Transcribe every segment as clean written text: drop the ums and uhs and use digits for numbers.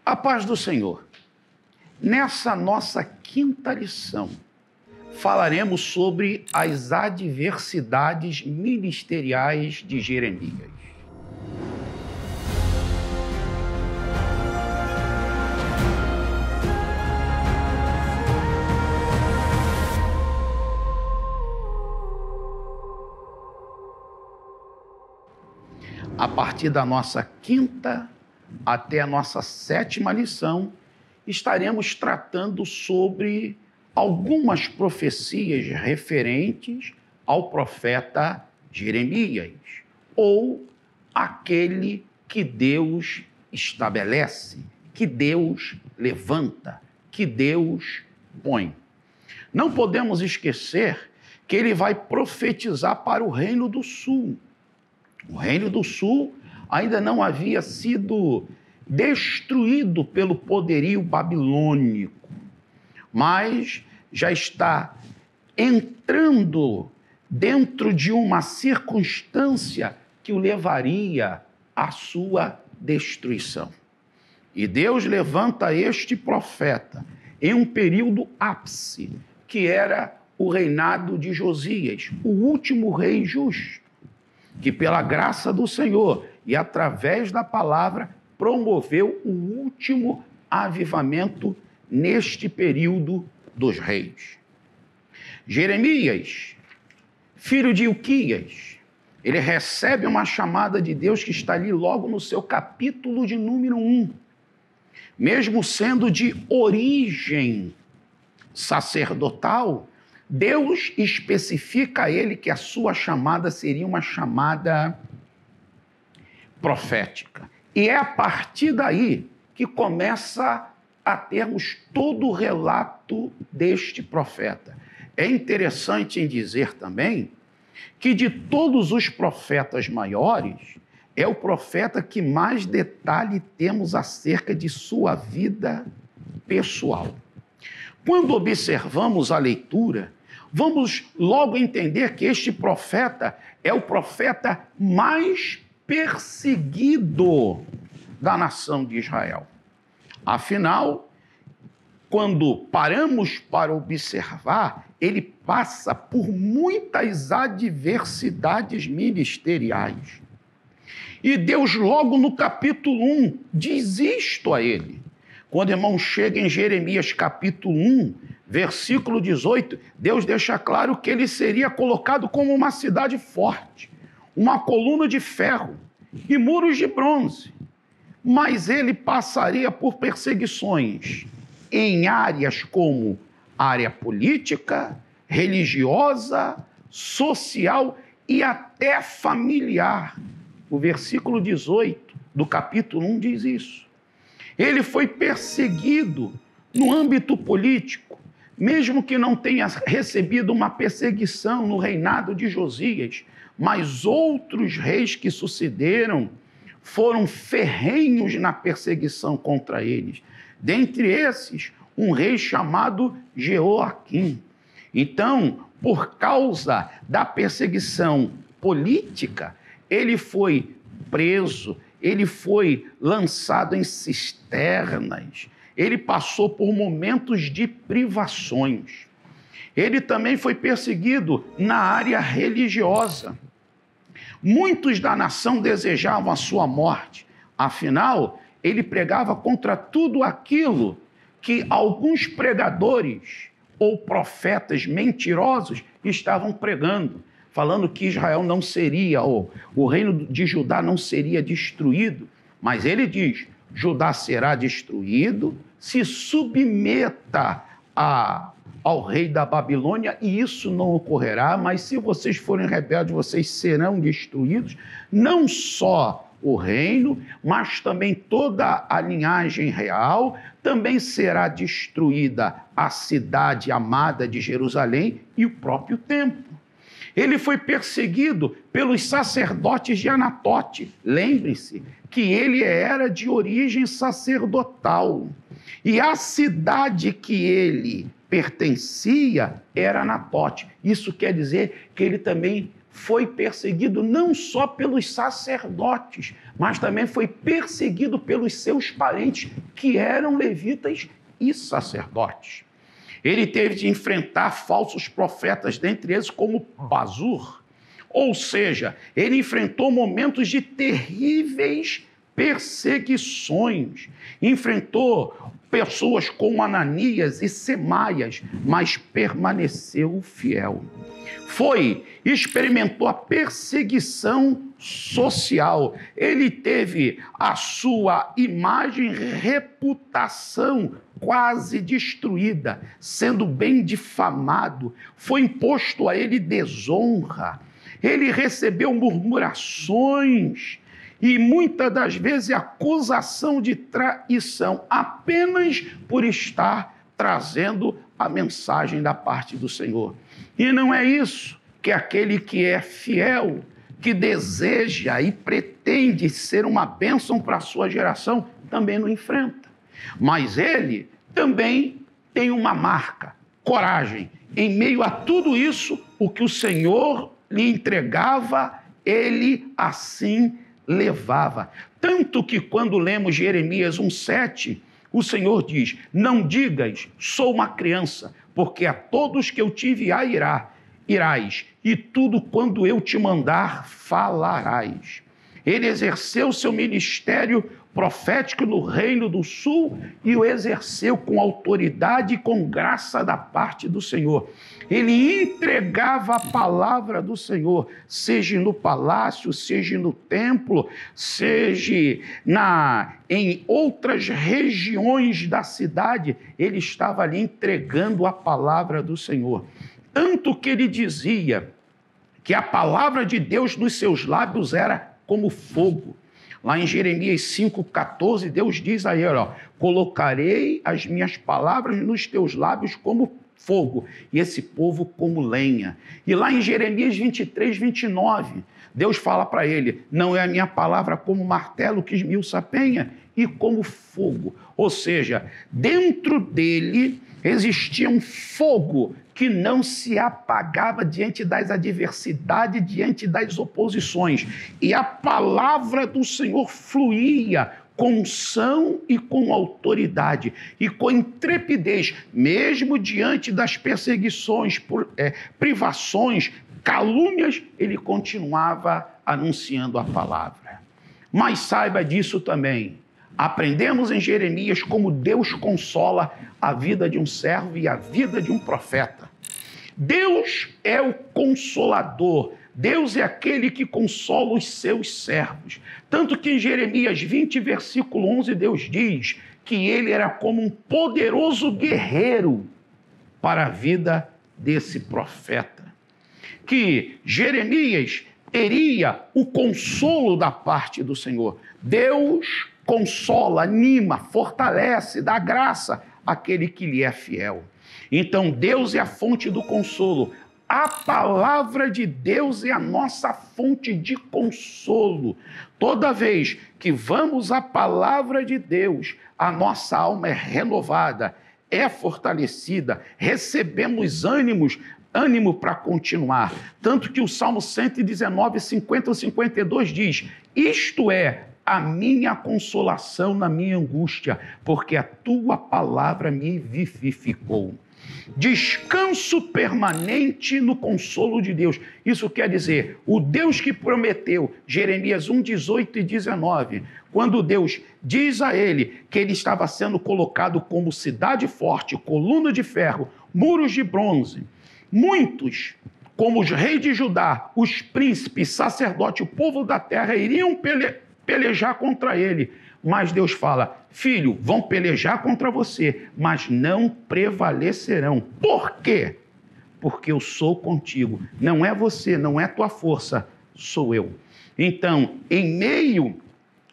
A paz do Senhor. Nessa nossa quinta lição, falaremos sobre as adversidades ministeriais de Jeremias. A partir da nossa quinta até a nossa sétima lição, estaremos tratando sobre algumas profecias referentes ao profeta Jeremias, ou aquele que Deus estabelece, que Deus levanta, que Deus põe. Não podemos esquecer que ele vai profetizar para o Reino do Sul. O Reino do Sul ainda não havia sido destruído pelo poderio babilônico, mas já está entrando dentro de uma circunstância que o levaria à sua destruição. E Deus levanta este profeta em um período ápice, que era o reinado de Josias, o último rei justo, que pela graça do Senhor e através da palavra promoveu o último avivamento neste período dos reis. Jeremias, filho de Ilquias, ele recebe uma chamada de Deus que está ali logo no seu capítulo de número 1. Mesmo sendo de origem sacerdotal, Deus especifica a ele que a sua chamada seria uma chamada profética. E é a partir daí que começa a termos todo o relato deste profeta. É interessante em dizer também que de todos os profetas maiores, é o profeta que mais detalhe temos acerca de sua vida pessoal. Quando observamos a leitura, vamos logo entender que este profeta é o profeta mais perseguido da nação de Israel. Afinal, quando paramos para observar, ele passa por muitas adversidades ministeriais. E Deus, logo no capítulo 1, diz isto a ele. Quando o irmão chega em Jeremias capítulo 1, versículo 18, Deus deixa claro que ele seria colocado como uma cidade forte, uma coluna de ferro e muros de bronze. Mas ele passaria por perseguições em áreas como área política, religiosa, social e até familiar. O versículo 18 do capítulo 1 diz isso. Ele foi perseguido no âmbito político, mesmo que não tenha recebido uma perseguição no reinado de Josias, mas outros reis que sucederam foram ferrenhos na perseguição contra eles. Dentre esses, um rei chamado Jeoaquim. Então, por causa da perseguição política, ele foi preso, ele foi lançado em cisternas, ele passou por momentos de privações. Ele também foi perseguido na área religiosa. Muitos da nação desejavam a sua morte. Afinal, ele pregava contra tudo aquilo que alguns pregadores ou profetas mentirosos estavam pregando, falando que Israel não seria, ou o reino de Judá não seria destruído. Mas ele diz, Judá será destruído, se submeta ao rei da Babilônia, e isso não ocorrerá, mas se vocês forem rebeldes, vocês serão destruídos, não só o reino, mas também toda a linhagem real, também será destruída a cidade amada de Jerusalém e o próprio templo. Ele foi perseguido pelos sacerdotes de Anatote. Lembre-se que ele era de origem sacerdotal. E a cidade que ele pertencia era Anatote. Isso quer dizer que ele também foi perseguido não só pelos sacerdotes, mas também foi perseguido pelos seus parentes, que eram levitas e sacerdotes. Ele teve de enfrentar falsos profetas, dentre eles como Bazur. Ou seja, ele enfrentou momentos de terríveis perseguições, enfrentou pessoas como Ananias e Semaias, mas permaneceu fiel. Experimentou a perseguição social. Ele teve a sua imagem, reputação quase destruída, sendo bem difamado. Foi imposto a ele desonra. Ele recebeu murmurações e muitas das vezes acusação de traição, apenas por estar trazendo a mensagem da parte do Senhor. E não é isso que aquele que é fiel, que deseja e pretende ser uma bênção para a sua geração, também não enfrenta. Mas ele também tem uma marca, coragem. Em meio a tudo isso, o que o Senhor lhe entregava, ele assim levava. Tanto que quando lemos Jeremias 1,7, o Senhor diz: não digas, sou uma criança, porque a todos que eu te enviar irás, e tudo quando eu te mandar falarás. Ele exerceu seu ministério profético no Reino do Sul e o exerceu com autoridade e com graça da parte do Senhor. Ele entregava a palavra do Senhor, seja no palácio, seja no templo, seja em outras regiões da cidade, ele estava ali entregando a palavra do Senhor. Tanto que ele dizia que a palavra de Deus nos seus lábios era como fogo. Lá em Jeremias 5,14, Deus diz a ele, colocarei as minhas palavras nos teus lábios como fogo, e esse povo como lenha. E lá em Jeremias 23, 29, Deus fala para ele, não é a minha palavra como martelo que esmiuça a penha e como fogo. Ou seja, dentro dele existia um fogo que não se apagava diante das adversidades, diante das oposições. E a palavra do Senhor fluía com unção e com autoridade, e com intrepidez, mesmo diante das perseguições, privações, calúnias, ele continuava anunciando a palavra. Mas saiba disso também. Aprendemos em Jeremias como Deus consola a vida de um servo e a vida de um profeta. Deus é o consolador, Deus é aquele que consola os seus servos. Tanto que em Jeremias 20, versículo 11, Deus diz que ele era como um poderoso guerreiro para a vida desse profeta. Que Jeremias teria o consolo da parte do Senhor. Deus consola, anima, fortalece, dá graça àquele que lhe é fiel. Então, Deus é a fonte do consolo. A palavra de Deus é a nossa fonte de consolo. Toda vez que vamos à palavra de Deus, a nossa alma é renovada, é fortalecida, recebemos ânimo para continuar. Tanto que o Salmo 119, 50 ou 52 diz, isto é a minha consolação na minha angústia, porque a tua palavra me vivificou. Descanso permanente no consolo de Deus. Isso quer dizer, o Deus que prometeu, Jeremias 1, 18 e 19, quando Deus diz a ele que ele estava sendo colocado como cidade forte, coluna de ferro, muros de bronze, muitos, como os reis de Judá, os príncipes, sacerdotes, o povo da terra iriam pelejar contra ele. Mas Deus fala, filho, vão pelejar contra você, mas não prevalecerão. Por quê? Porque eu sou contigo. Não é você, não é tua força, sou eu. Então, em meio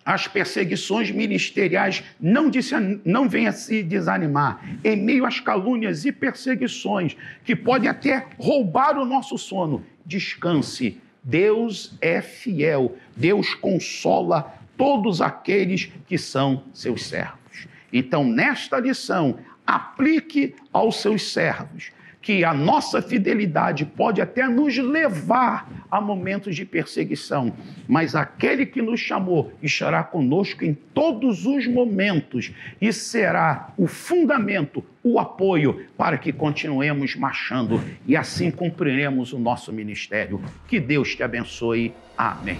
às perseguições ministeriais, não venha se desanimar. Em meio às calúnias e perseguições, que podem até roubar o nosso sono, descanse. Deus é fiel, Deus consola todos aqueles que são seus servos. Então, nesta lição, aplique aos seus servos que a nossa fidelidade pode até nos levar a momentos de perseguição, mas aquele que nos chamou estará conosco em todos os momentos e será o fundamento, o apoio para que continuemos marchando e assim cumpriremos o nosso ministério. Que Deus te abençoe. Amém.